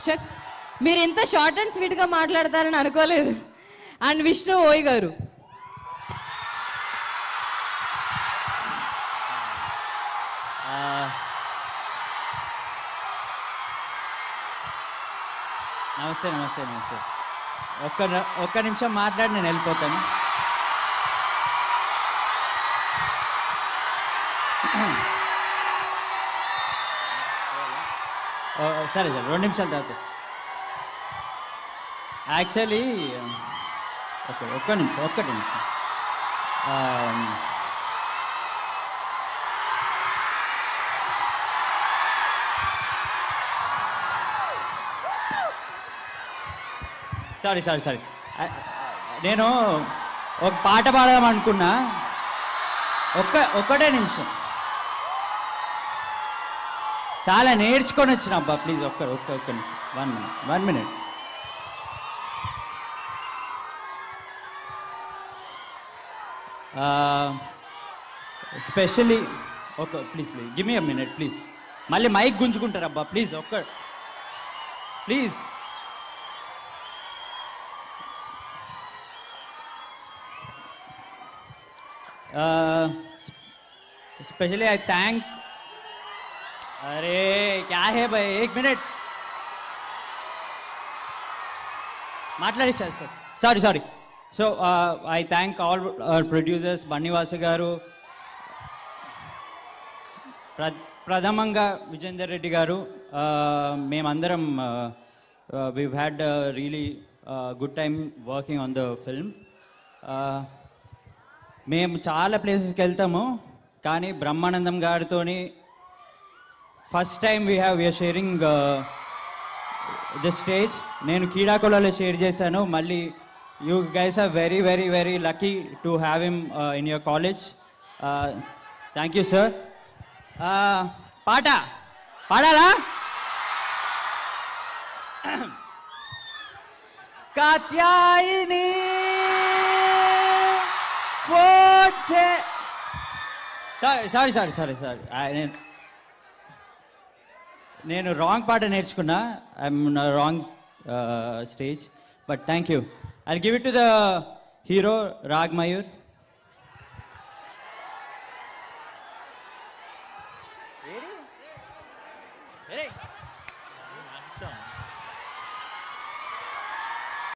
Check. మీరు ఇంత short and స్వీట్గా మాట్లాడతారని అనుకోలేదు. అండ్ విష్ణు ఓయ్ గారు. నమస్తే నమస్తే నమస్తే. ఒక్క నిమిషం మాట్లాడి నేను వెళ్ళిపోతాను. సరే సరే 2 నిమిషాల తర్వాత యాక్చువల్లీ ఒక్క నిమిషం సారీ నేను ఒక పాట పాడదామనుకున్నా. ఒక్కటే నిమిషం. చాలా నేర్చుకొని వచ్చిన అబ్బా, ప్లీజ్ ఒక్క నిమిషం. 1 minute. Especially please give me a minute please. మళ్ళీ మైక్ గుంజుకుంటారు అబ్బా, please please. Specially I thank. अरे क्या है भाई, 1 minute మాట్లాడి sir. Sorry. So I thank all our producers, Bunny Vasu గారు, ప్రథమంగా విజేందర్ రెడ్డి గారు. మేమందరం we've had a really good time working on the film. మేము చాలా ప్లేసెస్కి వెళ్తాము, కానీ బ్రహ్మానందం గారితో first time we are sharing the stage. నేను కీడాకోలలో షేర్ చేశాను. మళ్ళీ you guys are very very very lucky to have him in your college. Thank you sir. పాడాలా? కాత్యాయిని సారీ. నేను రాంగ్ పాట నేర్చుకున్నా. I'm wrong stage, but thank you. I give it to the hero Rag Mayur.